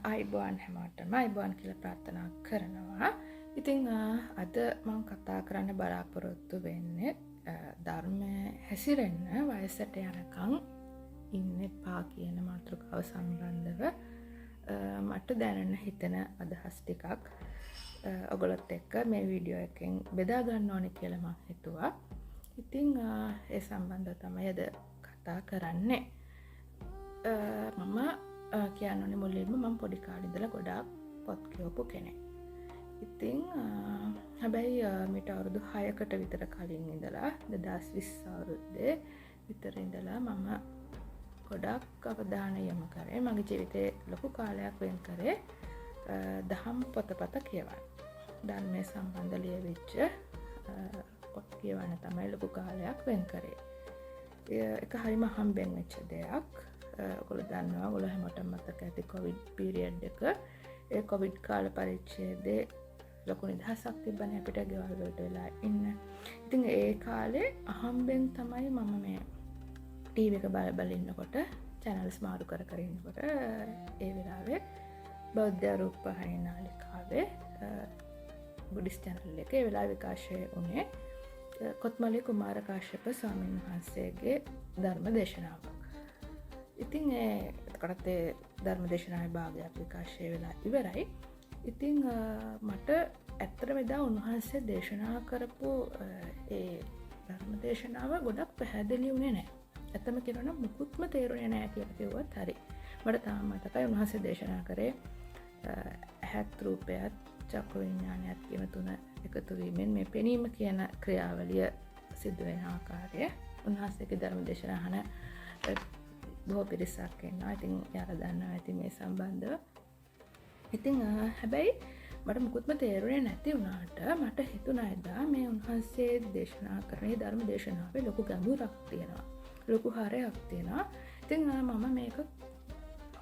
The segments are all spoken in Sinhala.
අයිබෝන් හැමෝටම අයිබෝන් කියලා ප්‍රාර්ථනා කරනවා. ඉතින් අද මම කතා කරන්න බලාපොරොත්තු වෙන්නේ ධර්මය හැසිරෙන්න වයසට යනකම් ඉන්න එපා කියන මාතෘකාව සම්බන්ධව මට දැනන්න හිතෙන අදහස් ටිකක් ඔයගොල්ලොත් එක්ක මේ වීඩියෝ එකෙන් බෙදා ගන්න ඕනේ කියලා මම හිතුවා. ඉතින් ඒ සම්බන්ධව තමයි අද කතා කරන්නේ. මම කියන්නනේ මුලින්ම මම පොඩි කාලේ ඉඳලා ගොඩාක් පොත් කියවපු කෙනෙක්. ඉතින් හැබැයි මීට අවුරුදු 6කට විතර කලින් ඉඳලා 2020 අවුරුද්දේ විතර ඉඳලා මම ගොඩාක් අවධානය යොමු කරේ මගේ ජීවිතේ ලොකු කාලයක් වෙන් කරේ දහම් පොතපත කියවන්න. ධර්මයේ සම්බන්ධ ලියවිච්ච පොත් කියවන්න තමයි ලොකු කාලයක් වෙන් කරේ. ඒක හරිම හම්බෙන් වෙච්ච දෙයක්. ඔයගොල්ලෝ දන්නවා ඔයගොල්ලෝ හැමෝටම මතක ඇති කොවිඩ් පීරියඩ් එක. ඒ කොවිඩ් කාල පරිච්ඡේදයේ ලොකු නිදහසක් තිබ්බනේ අපිට ගෙවල් වලට වෙලා ඉන්න. ඉතින් ඒ කාලේ අහම්බෙන් තමයි මම මේ ටීවී එක බල ඉන්නකොට channels මාරු කර කර ඉන්නකොට ඒ වෙලාවේ බෞද්ධ රූපවාහිනී නාලිකාවේ බුද්දිස් channel එකේ ඒ වෙලාවේ විකාශය වුණේ කොත්මලේ කුමාර කාශ්‍යප ස්වාමීන් වහන්සේගේ ධර්ම දේශනාවක්. ඉතින් එතකොටත් ඒ ධර්ම දේශනාවේ භාගයක් විකාශය වෙලා ඉවරයි. ඉතින් මට ඇත්තටම එදා උන්වහන්සේ දේශනා කරපු ඒ ධර්ම දේශනාව ගොඩක් පැහැදිලි වුණේ නැහැ. ඇත්තම කියනවා නම් මුකුත්ම තේරුනේ නැහැ කියලා කිව්වත් හරි. මට තාම මතකයි උන්වහන්සේ දේශනා කරේ ඇහත් රූපයත් චක්කු විඥානයත් කියන තුන එකතු වීමෙන් මේ පෙනීම කියන ක්‍රියාවලිය සිදු වෙන ආකාරය. උන්වහන්සේගේ ධර්ම දේශනා අහන බොහෝ පිරිසක් ඉන්නවා. ඉතින් යාලා දන්නවා ඇති මේ සම්බන්ධව. ඉතින් හැබැයි මට මුකුත්ම තේරුනේ නැති වුණාට මට හිතුණා එදා මේ උන්වහන්සේ දේශනා කරන ධර්ම දේශනාවේ ලොකු ගැඹුරක් තියෙනවා. ලොකු හරයක් තියෙනවා. ඉතින් මම මේක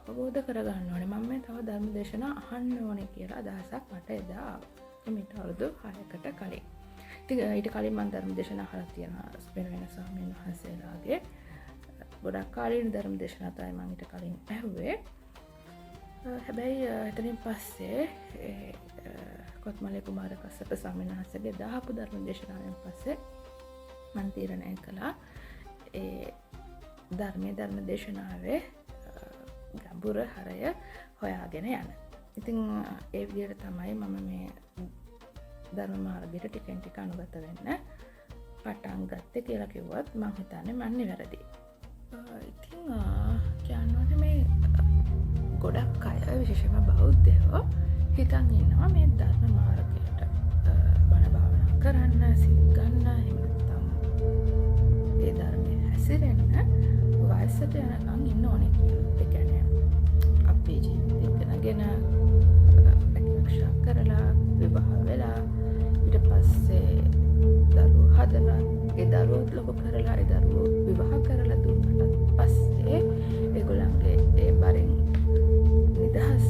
අවබෝධ කරගන්න ඕනේ. මම මේ තව ධර්ම දේශනා අහන්න ඕනේ කියලා අදහසක් මට එදා ආවා. මේට අවුරුදු 6කට කලින්. ඉතින් ඊට කලින් මම ධර්ම දේශනා අහලා තියෙනවා වෙන වෙන ස්වාමීන් වහන්සේලාගේ. ගොඩක් කාලීන ධර්ම දේශනා තමයි මම ඊට කලින් ඇහුවේ. හැබැයි එතනින් පස්සේ කොත්මලේ කුමාර කාශ්‍යප ස්වාමීන් වහන්සේගේ දාපු ධර්ම දේශනාවෙන් පස්සේ මම තීරණය කළා ඒ ධර්ම දේශනාවේ ගැඹුර හරය හොයාගෙන යන්න. ඉතින් ඒ විදිහට තමයි මම මේ ධර්ම මාර්ගයට ටිකෙන් ටික අනුගත වෙන්න පටන් ගත්තේ කියලා කිව්වත් මම හිතන්නේ මම නිවැරදි. ඉතින් කියන්නෝනේ මේ ගොඩක් අය විශේෂයෙන්ම බෞද්ධයෝ හිතන් ඉන්නවා මේ ධර්ම මාර්ගයට බණ භාවනා කරන්න, සිල් ගන්න, එහෙම නැත්නම් ඒ ධර්මයේ හැසිරෙන්න වයසට යනකම් ඉන්න ඕනේ කියලා. ඒ කියන්නේ අපේ ජීවිතේ ඉගෙනගෙන රැකිරක්ෂා කරලා විවාහ වෙලා ඊට පස්සේ දරුවෝ හදලා ඒ දරුවෝ ලොකු කරලා ඒ දරුවෝ විවාහ කරලා දුන්නට පස්සේ ඒගොල්ලන්ගේ ඒ බරින් නිදහස්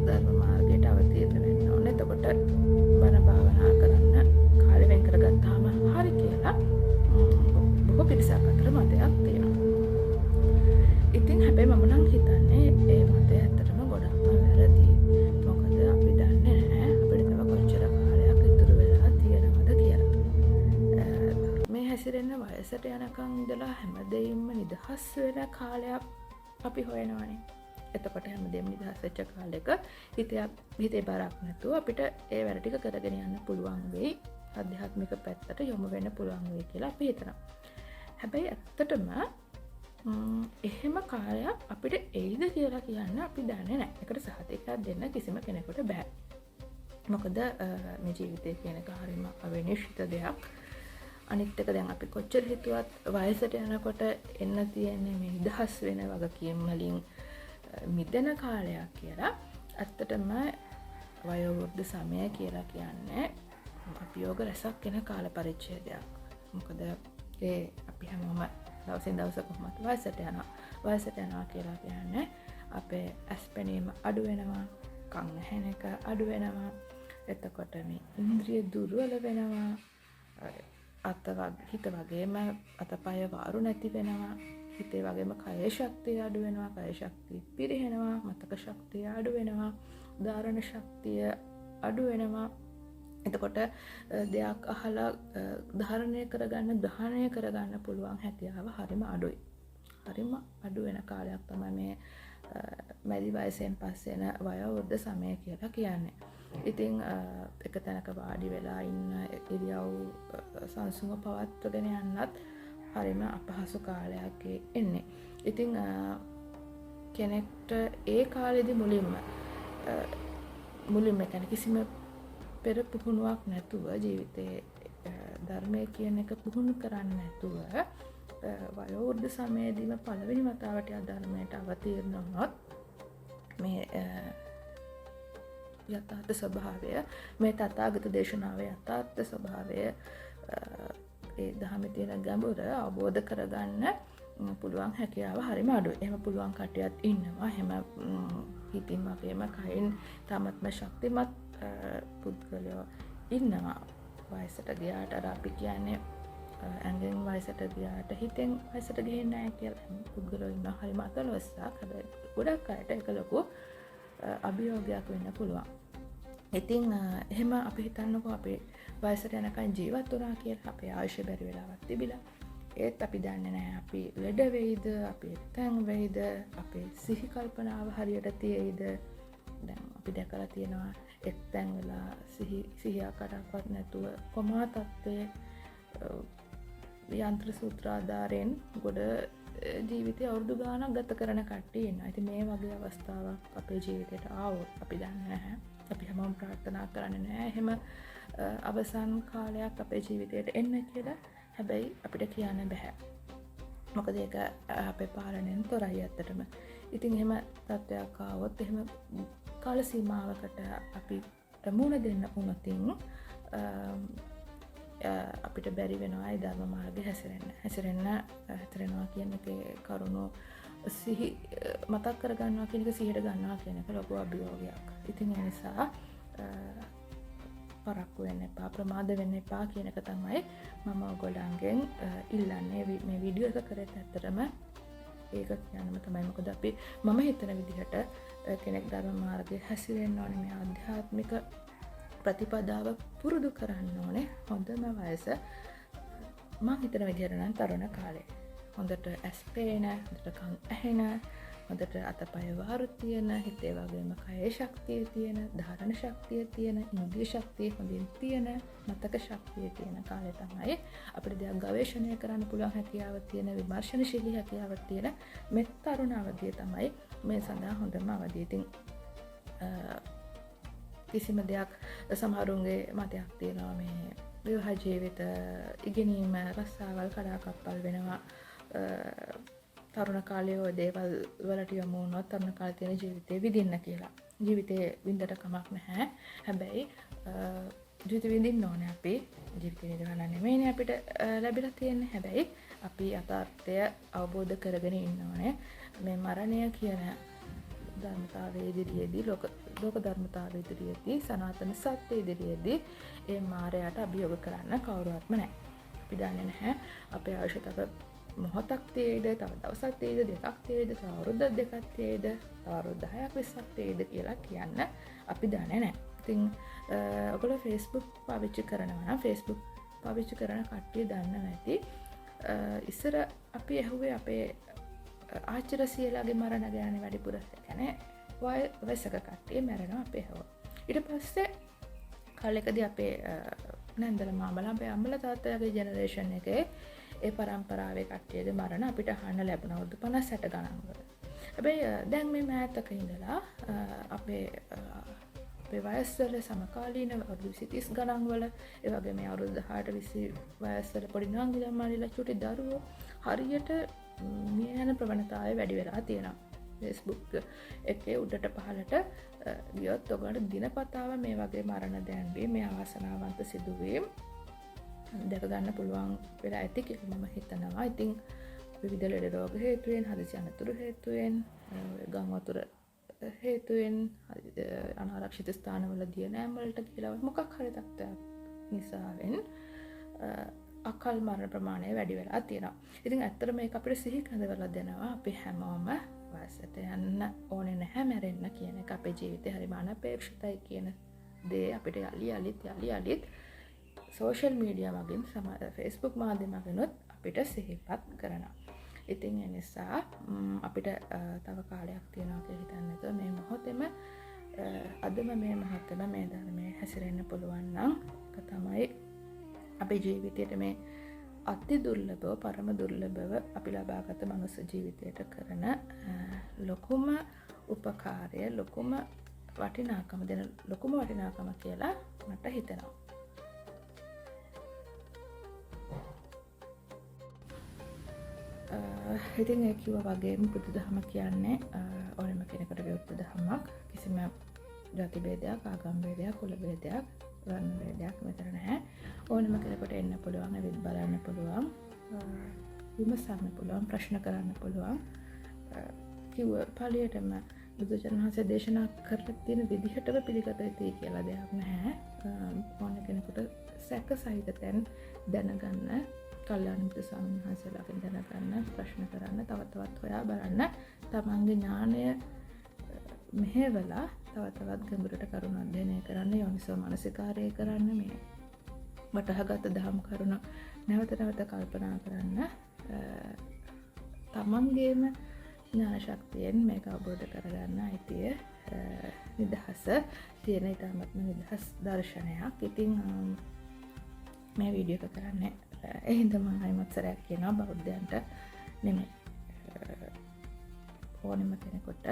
ධර්ම මාර්ගයට අවතීර්ණ වෙන්න ඕනේ. එතකොට බණ භාවනා කරන්න කාලෙ වෙන් කරගත්තාම හරි කියලා බොහෝ පිරිසක් අතර මතයක් තියෙනවා. ඉතින් හැබැයි මම නම් හිතන්නේ ඒ මතය ඇත්තටම ගොඩක්ම වැරදි. මොකද අපි දන්නේ නැහැ අපිට තව කොච්චර කාලයක් ඉතුරු වෙලා තියෙනවද කියලා. මේ හැසිරෙන්න වයසට යනකම් ඉඳලා හැමදේම නිදහස් වෙන කාලයක් අපි හොයනවානේ. එතකොට හැමදේම නිදහස් වෙච්ච කාලෙක හිතේ බරක් නැතුව අපිට ඒ වැඩ ටික කරගෙන යන්න පුළුවන් වෙයි. ආධ්‍යාත්මික පැත්තට යොමු වෙන්න පුළුවන් වෙයි කියලා අපි හිතනවා. හැබැයි ඇත්තටම එහෙම කාලයක් අපිට එයිද කියලා කියන්න අපි දන්නේ නැහැ. ඒකට සහතිකයක් දෙන්න කිසිම කෙනෙකුට බෑ. මොකද මේ ජීවිතය කියන එක හරිම අවිනිශ්චිත දෙයක්. අනිත් එක දැන් අපි කොච්චර හිතුවත් වයසට යනකොට එන්න තියෙන්නේ මේ නිදහස් වෙන වගකීම් වලින් මිදෙන කාලයක් කියලා. ඇත්තටම වයෝවෘද්ධ සමය කියලා කියන්නේ අභියෝග රැසක් වෙන කාල පරිච්ඡේදයක්. මොකද ඒ අපි හැමෝම දවසින් දවස කොහොමද වයසට යනවා. වයසට යනවා කියලා කියන්නේ අපේ ඇස් පෙනීම අඩු වෙනවා, කන් ඇහෙන එක අඩු වෙනවා. එතකොට මේ ඉන්ද්‍රිය දුර්වල වෙනවා. හිත වගේම අතපය වාරු නැති වෙනවා. හිතේ වගේම කය ශක්තිය අඩු වෙනවා, කය ශක්තිය පිරිහෙනවා, මතක ශක්තිය අඩු වෙනවා, ධාරණ ශක්තිය අඩු වෙනවා. එතකොට දෙයක් අහලා ධාරණය කරගන්න පුළුවන් හැකියාව හරිම අඩුයි. හරිම අඩු වෙන කාලයක් තමයි මේ මැදි වයසෙන් පස්සේ එන වයෝවෘද්ධ සමය කියලා කියන්නේ. ඉතින් එක තැනක වාඩි වෙලා ඉන්න ඉරියව් සංසුන්ව පවත්වගෙන යන්නත් හරිම අපහසු කාලයක් එන්නේ. ඉතින් කෙනෙක්ට ඒ කාලෙදි මුලින්ම කියන්නේ කිසිම පෙර පුහුණුවක් නැතුව ජීවිතේ ධර්මය කියන එක පුහුණු කරන්නේ නැතුව වයෝවෘද්ධ සමයේදීම පළවෙනි වතාවට ධර්මයට අවතීර්ණ වුණොත් මේ යථාර්ථ ස්වභාවය, මේ තථාගත දේශනාවේ යථාර්ථ ස්වභාවය, ඒ ධර්මයේ තියෙන ගැඹුර අවබෝධ කරගන්න පුළුවන් හැකියාව හරිම අඩුයි. එහෙම පුළුවන් කටියක් ඉන්නවා. එහෙම හිතින් වගේම කයින් තමත්ම ශක්තිමත් පුද්ගලයෝ ඉන්නවා. වයසට ගියාට අර අපි කියන්නේ ඇඟෙන් වයසට ගියාට හිතෙන් වයසට ගිහින් නැහැ කියලා පුද්ගලයෝ ඉන්නවා. හරිම අතලොස්සක්. හැබැයි ගොඩක් අයට ඒක ලොකු අභියෝගයක් වෙන්න පුළුවන්. ඉතින් එහෙම අපි හිතන්නකෝ අපේ වයසට යනකන් ජීවත් වුණා කියලා, අපේ ආයුෂ බැරි වෙලාවක් තිබිලා. ඒත් අපි දන්නේ නැහැ අපි ලෙඩ වෙයිද, අපි තැන් වෙයිද, අපේ සිහි කල්පනාව හරියට තියෙයිද. දැන් අපි දැකලා තියෙනවා එක් තැන් වෙලා සිහියකටවත් නැතුව කොමා තත්ත්වයේ යන්ත්‍ර සූත්‍ර ආධාරයෙන් ගොඩ ජීවිතය අවුරුදු ගානක් ගත කරන කට්ටිය ඉන්නවා. ඉතින් මේ වගේ අවස්ථාවක් අපේ ජීවිතයට ආවොත් අපි දන්නේ නැහැ. අපි හැමෝම ප්‍රාර්ථනා කරන්නේ නැහැ එහෙම අවසන් කාලයක් අපේ ජීවිතයට එන්න කියලා. හැබැයි අපිට කියන්න බෑ. මොකද ඒක අපේ පාලනයෙන් තොරයි ඇත්තටම. ඉතින් එහෙම තත්ත්වයක් ආවොත් එහෙම කාල සීමාවකට අපිට මුහුණ දෙන්න වුණොතින් අපිට බැරි වෙනවා ඒ ධර්ම මාර්ගයේ හැසිරෙනවා කියන එකේ කරුණු සිහි මතක් කරගන්නවා කියන එක සිහියට ගන්නවා කියන එක ලොකු අභියෝගයක්. ඉතින් ඒ නිසා පරක්කු වෙන්න එපා, ප්‍රමාද වෙන්න එපා කියන එක තමයි මම ඔයගොල්ලන්ගෙන් ඉල්ලන්නේ. මේ වීඩියෝ එක කරේ ඇත්තටම ඒක කියන්නම තමයි. මොකද මම හිතන විදිහට කෙනෙක් ධර්ම මාර්ගයේ හැසිරෙන්න ඕනේ, මේ ආධ්‍යාත්මික ප්‍රතිපදාව පුරුදු කරන්න ඕනේ. හොඳම වයස මම හිතන විදිහට නම් තරුණ කාලේ. හොඳට ඇස් පේන, හොඳට කන් ඇහෙන, හොඳට අතපය වාරු තියෙන, හිතේ වගේම කයේ ශක්තිය තියෙන, ධාරණ ශක්තිය තියෙන, ඉන්ද්‍රිය ශක්තිය හොඳින් තියෙන, මතක ශක්තිය තියෙන කාලේ තමයි අපිට දෙයක් ගවේෂණය කරන්න පුළුවන් හැකියාව තියෙන, විමර්ශනශීලී හැකියාවක් තියෙන මේ තරුණ අවධිය තමයි මේ සඳහා හොඳම අවධිය. ඉතින් කිසිම දෙයක් සමහරුන්ගේ මතයක් තියෙනවා මේ විවාහ ජීවිත ඉගෙනීම රස්සාවල් කඩාකප්පල් වෙනවා. තරුණ කාලයේ ඔය දේවල් වලට යමු වුණොත් තරුණ කාලේ තියෙන ජීවිතේ විඳින්න කියලා. ජීවිතේ විඳට කමක් නැහැ. හැබැයි ජීවිත විඳින්න ඕනේ අපි. ජීවිතේ විඳවන්න නෙමෙයිනේ අපිට ලැබිලා තියෙන්නේ. හැබැයි අපි යථාර්ථය අවබෝධ කරගෙන ඉන්න ඕනේ. මේ මරණය කියන ධර්මතාවයේ ඉදිරියේදී ලෝක ධර්මතාවයේ ඉදිරියේදී සනාතන සත්‍ය ඉදිරියේදී ඒ මායයට අභියෝග කරන්න කවුරුවත්ම නැහැ. අපි දන්නේ නැහැ අපේ ආයුෂ තව මොහොතක් තියෙයිද, තව දවසක් තියෙයිද, දෙකක් තියෙයිද, තව අවුරුද්දක් දෙකක් තියෙයිද, තව අවුරුදු 10ක් 20ක් තියෙයිද කියලා කියන්න අපි දන්නේ නැහැ. ඉතින් ඔයගොල්ලෝ Facebook පාවිච්චි කරනවා නම් Facebook පාවිච්චි කරන කට්ටිය දන්නවා ඇති. ඉස්සර අපි ඇහුවේ අපේ ආච්චිලා සියලාගේ මරණ ගැන වැඩිපුර කියන්නේ වයසක කට්ටිය මැරෙනවා අපේ ඇහුවා. ඊට පස්සේ කාලෙකදී අපේ නැන්දල මාමලා අපේ අම්මලා තාත්තලාගේ ජෙනරේෂන් එකේ ඒ පරම්පරාවේ කට්ටියගේ මරණ අපිට අහන්න ලැබුණා අවුරුදු 50 60 ගණන් වල. හැබැයි දැන් මේ මෑතක ඉඳලා අපේ වයස්වල සමකාලීන අවුරුදු 30 ගණන් වල ඒ වගේ මේ අවුරුදු 18 20 වයස්වල පොඩි නංගි ළමයිලා චුටි දරුවෝ හරියට මිය යන ප්‍රවණතාවය වැඩි වෙලා තියෙනවා. Facebook එකේ උඩට පහළට ගියොත් ඔයගොල්ලන්ට දිනපතාව මේ වගේ මරණ දැන්වීම, මේ අවාසනාවන්ත සිදුවීම් දැක ගන්න පුළුවන් වෙලා ඇති කියලා මම හිතනවා. ඉතින් විවිධ ලෙඩ රෝග හේතුවෙන්, හදිසි අනතුරු හේතුවෙන්, ගම් වතුර හේතුවෙන්, අනාරක්ෂිත ස්ථානවල දිය නෑම් වලට කියලා මොකක් හරි තත්ත්වයක් නිසාවෙන් අකල් මරණ ප්‍රමාණය වැඩි වෙලා තියෙනවා. ඉතින් ඇත්තට මේක අපිට සිහි කඳවලා දෙනවා අපි හැමෝම වයසට යන්න ඕනේ නැහැ මැරෙන්න කියන එක අපේ ජීවිතේ හරිම අනපේක්ෂිතයි කියන දේ අපිට යලි යලිත් සෝෂල් මීඩියා මගින් Facebook මාධ්‍යමකිනුත් අපිට සිහිපත් කරනවා. ඉතින් ඒ නිසා අපිට තව කාලයක් තියෙනවා කියලා හිතන්න නැතුව මේ මොහොතේම අදම මේ මොහොතේම මේ ධර්මයේ හැසිරෙන්න පුළුවන් නම් ඒක තමයි අපේ ජීවිතයේ මේ අති දුර්ලභව පරම දුර්ලභව අපි ලබාගත මනුස්ස ජීවිතයට කරන ලොකුම උපකාරය ලොකුම වටිනාකම දෙන ලොකුම වටිනාකම කියලා මට හිතෙනවා. ඉතින් ඒ කිව්වා වගේම බුදුදහම කියන්නේ ඕනෑම කෙනෙකුට විරුද්ධ දහමක්. කිසිම ජාති භේදයක්, ආගම් භේදයක්, කුල භේදයක්, වර්ණ භේදයක් මෙතන නැහැ. ඕනෑම කෙනෙකුට එන්න පුළුවන්, ඇවිත් බලන්න පුළුවන්, විමසන්න පුළුවන්, ප්‍රශ්න කරන්න පුළුවන්. කිව්ව පළියටම බුදුරජාණන් වහන්සේ දේශනා කරලා තියෙන විදිහටම පිළිගත යුතුයි කියලා දෙයක් නැහැ. ඕන කෙනෙකුට සැක සහිත තැන් දැනගන්න, කල්යාණ මිත්‍ර ස්වාමීන් වහන්සේලාගෙන් දැනගන්න, ප්‍රශ්න කරන්න, තව තවත් හොයා බලන්න, තමන්ගේ ඥානය මෙහෙवला තව තවත් ගැඹුරට කරුණ අධ්‍යයනය කරන්න, යෝනිසෝ මනසිකාරය කරන්න, මේ වටහාගත් දහම් කරුණ නැවත නැවත කල්පනා කරන්න, තමන්ගේම ඥාන ශක්තියෙන් මේක අවබෝධ කරගන්න අයිතිය නිදහස තියෙන ඉතාමත්ම නිදහස් දර්ශනයක්. ඉතින් මේ වීඩියෝ එක කරන්නේ ඒ හින්දා මම අයිමත් සරයක් කියනවා බෞද්ධයන්ට නෙමෙයි, ඕනෙම කෙනෙකුට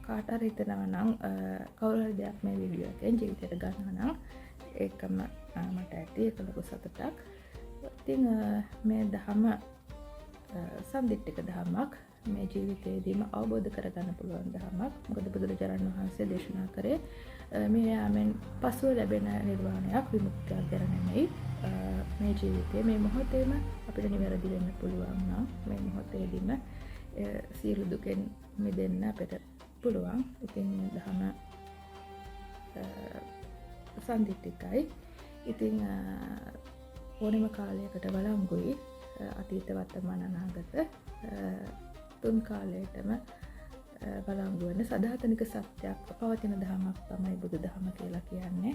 කාට හරි හිතනවා නම් කවුරු හරි දෙයක් මේ වීඩියෝ එකෙන් ජීවිතයට ගන්නවා නම් ඒකම මට ඇති, ඒක ලොකු සතුටක්. ඉතින් මේ දහම සම්දිට්ඨික දහමක්, මේ ජීවිතයේදීම අවබෝධ කරගන්න පුළුවන් දහමක්. මොකද බුදුරජාණන් වහන්සේ දේශනා කරේ මේ යාමෙන් පසුව ලැබෙන නිර්වාණයක්, විමුක්තියක් ගැන නෙමෙයි. මේ ජීවිතයේ මේ මොහොතේම අපිට නිවැරදි වෙන්න පුළුවන් නම් මේ මොහොතේදීම සියලු දුකෙන් මිදෙන්න අපිට පුළුවන්. ඉතින් මේ දහම සම්දිට්ඨිකයි. ඉතින් ඕනෙම කාලයකට වළංගුයි, අතීත වර්තමාන අනාගත තුන් කාලයටම වළංගු වෙන සදාතනික සත්‍යයක් පවතින දහමක් තමයි බුදු දහම කියලා කියන්නේ.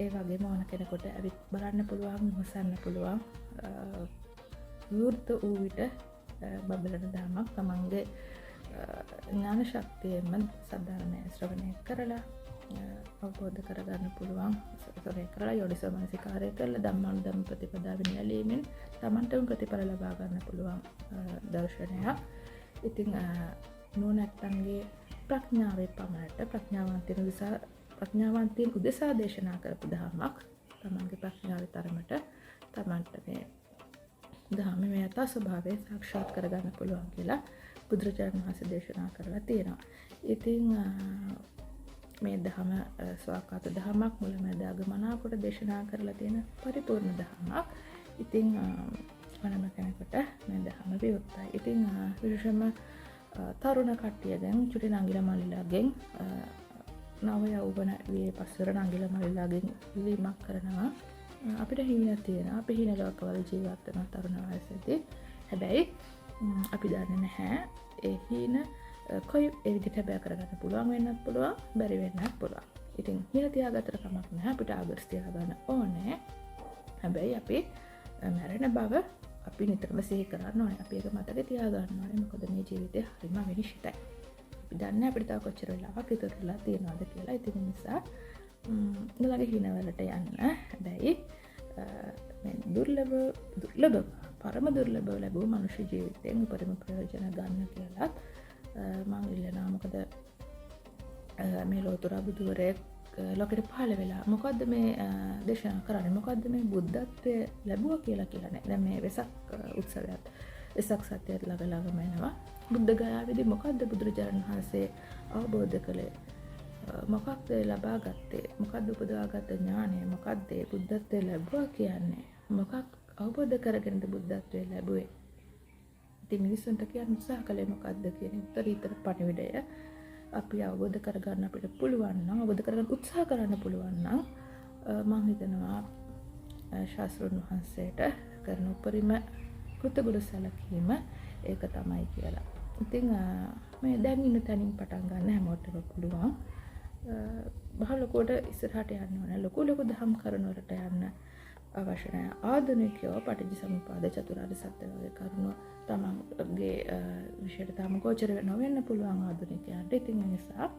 ඒ වගේම ඕන කෙනෙකුට ඇවිත් බලන්න පුළුවන්, විමසන්න පුළුවන්, විවෘත වූ විට බබලන දහමක්. තමන්ගේ ඥාන ශක්තියෙන්ම සද්ධර්මය ශ්‍රවණය කරලා අවබෝධ කරගන්න පුළුවන්, ශ්‍රවණය කරලා යෝනිසෝ මනසිකාරය කරලා ධම්මානුධම්ම ප්‍රතිපදාවෙන් යැලීමෙන් තමන්ටම ප්‍රතිඵල ලබා ගන්න පුළුවන් දර්ශනයක්. ඉතින් නුවණැත්තන්ගේ ප්‍රඥාවේ පමණට ප්‍රඥාවන්තයන් උදෙසා දේශනා කරපු දහමක්. තමන්ගේ ප්‍රඥාවේ තරමට තමන්ට මේ දහමේ මේ යථා ස්වභාවය සාක්ෂාත් කරගන්න පුළුවන් කියලා බුදුරජාණන් වහන්සේ දේශනා කරලා තියෙනවා. ඉතින් මේ දහම ස්වාකාත දහමක්, මුලමැද අග මනාකොට දේශනා කරලා තියෙන පරිපූර්ණ දහමක්. ඉතින් ඕනෑම කෙනෙකුට මේ දහම විවෘතයි. ඉතින් විශේෂයෙන්ම තරුණ කට්ටියගෙන්, චුටි නංගිලා මල්ලිලාගෙන්, නව යෞවන වියේ පස්වර නංගිලා මල්ලිලාගෙන් ඉල්ලීමක් කරනවා. අපිට හීන තියෙනවා, අපි හීන ලෝකවල ජීවත් වෙන තරුණ වයසේදී. හැබැයි අපි දන්නේ නැහැ ඒ හීන කොයි ඒ විදිහට බෑ කරගන්න පුළුවන් වෙන්නත් පුළුවන්, බැරි වෙන්නත් පුළුවන්. ඉතින් හීන තියාගත්තට කමක් නැහැ, අපිට ආදර්ශ තියාගන්න ඕනේ. හැබැයි අපි මැරෙන බව අපි නිතරම සිහි කරන්න ඕනේ. අපි ඒක මතක තියාගන්න ඕනේ. මොකද මේ ජීවිතේ හරිම විනිශ්චිතයි. අපි දන්නේ අපිට තව කොච්චර වෙලාවක් ඉතුරුලා තියෙනවද කියලා. ඉතින් ඒ නිසා ඊළඟ හීනවලට යන්න. හැබැයි මේ දුර්ලභ පරම දුර්ලභව ලැබුව මනුෂ්‍ය ජීවිතයෙන් උපරිම ප්‍රයෝජන ගන්න කියලාත් මම ඉල්ලනවා. මොකද මේ ලෝතර බුදුවරයෙක් ලෝකෙට පහළ වෙලා මොකද්ද මේ දේශනා කරන්නේ, මොකද්ද මේ බුද්ධත්වය ලැබුවා කියලා නෑ. දැන් මේ වෙසක් උත්සවයත් වෙසක් සත්‍යයත් ළඟම එනවා. බුද්ධ ගයාවේදී මොකද්ද බුදුරජාණන් වහන්සේ අවබෝධ කළේ, මොකක්ද ලබා ගත්තේ, මොකක්ද උපදවාගත් ඥානය, මොකක්ද බුද්ධත්වය ලැබුවා කියන්නේ, මොකක් අවබෝධ කරගෙනද බුද්ධත්වය ලැබුවේ. ඉතින් මිනිස්සුන්ට කියන්න උත්සාහ කළේ මොකක්ද කියන උත්තරීතර පණිවිඩය අපි අවබෝධ කරගන්න අපිට පුළුවන් නම්, අවබෝධ කරගන්න උත්සාහ කරන්න පුළුවන් නම් මම හිතනවා ශාස්තෘන් වහන්සේට කරන උපරිම කෘතගුණ සැලකීම ඒක තමයි කියලා. ඉතින් මේ දැන් ඉන්න තැනින් පටන් ගන්න හැමෝටම පුළුවන්. බහලකොට ඉස්සරහට යන්න ඕන. ලොකු දහම් කරුණවලට යන්න අවශ්‍ය නැහැ. ආධුනිකයෝ පටිච්චසමුප්පාද චතුරාර්ය සත්‍ය වගේ කරුණු තමන්ගේ විශේෂ තම ගෝචර නොවෙන්න පුළුවන් ආධුනිකයන්ට. ඉතින් ඒ නිසා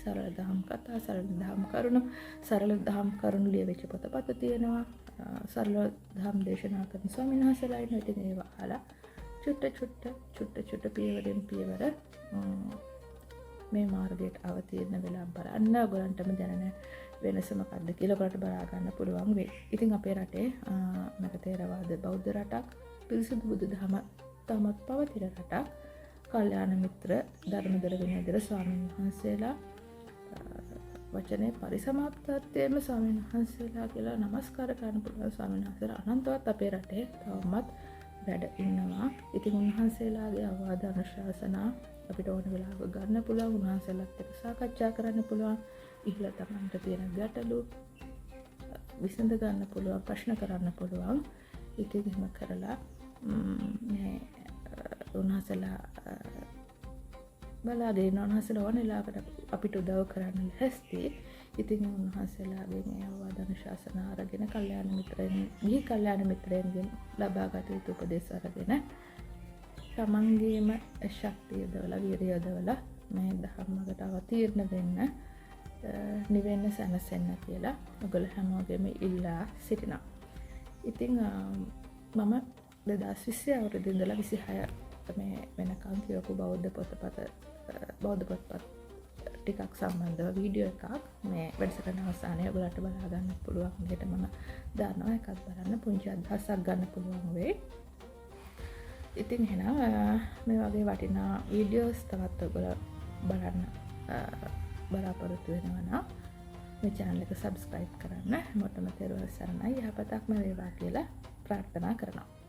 සරල දහම් කතා, සරල දහම් කරුණු, සරල දහම් කරුණු ලියවිච්ච පොතපත තියෙනවා. සරල දහම් දේශනා කරන ස්වාමීන් වහන්සේලා ඉන්නවා. ඉතින් ඒවා අහලා චුට්ට පියවරෙන් පියවර මේ මාර්ගයට අවතීර්ණ වෙලා බලන්න. ඔයගලන්ටම දැනෙන වෙනස මොකක්ද කියලා ඔයගලට බලා ගන්න පුළුවන් වෙයි. ඉතින් අපේ රටේ මේක තේරවාද බෞද්ධ රටක්, පිරිසිදු බුදුදහම තමත් පවතින රටක්. කල්යාණ මිත්‍ර ධර්මදර විනයදර ස්වාමීන් වහන්සේලා වචනේ පරිසමාප්තත්වයේම ස්වාමීන් වහන්සේලා කියලා නමස්කාර කරන්න පුළුවන් ස්වාමීන් වහන්සේලා අනන්තවත් අපේ රටේ තවමත් වැඩ ඉන්නවා. ඉතින් උන්වහන්සේලාගේ අවවාද අනුශාසනා අපිට ඕන වෙලාවක ගන්න පුළුවන්. උන්වහන්සේලාත් එක්ක සාකච්ඡා කරන්න පුළුවන්. ඉහළ තමන්ට තියෙන ගැටලු විසඳ ගන්න පුළුවන්, ප්‍රශ්න කරන්න පුළුවන්. ඉතින් එහෙම කරලා මේ උන්වහන්සේලා බලාගෙන උන්වහන්සේලා ඕන වෙලාවකට අපිට උදව් කරන්න ලැස්ති. ඉතින් උන්වහන්සේලාගේ මේ අවවාද අනුශාසනා අරගෙන කල්යාණ මිත්‍රයන්ගෙන් ලබාගත යුතු උපදෙස් අරගෙන තමන්ගේම ශක්තිය යොදවලා, වීරිය යොදවලා මේ ධර්මකට අවතීර්ණ වෙන්න, නිවෙන්න, සැනසෙන්න කියලා ඔයගොල්ලෝ හැමෝගෙම ඉල්ලා සිටිනවා. ඉතින් මම 2020 අවුරුද්දේ ඉඳලා 26 මේ වෙනකන් කියවපු බෞද්ධ පොතපත් ටිකක් සම්බන්ධව වීඩියෝ එකක් මේ වැඩසටහන අවසානයේ ඔයගොල්ලන්ට බලා ගන්න පුළුවන් විදිහට මම දානවා. එකක් බලන්න පුංචි අදහසක් ගන්න පුළුවන් වෙයි. ඉතින් එහෙනම් මේ වගේ වටිනා වීඩියෝස් තවත් ඔයගොල්ලෝ බලන්න බලාපොරොත්තු වෙනවා නම් මේ channel එක subscribe කරන්න. හැමෝටම තෙරුවන් සරණයි. යහපතක්ම වේවා කියලා ප්‍රාර්ථනා කරනවා.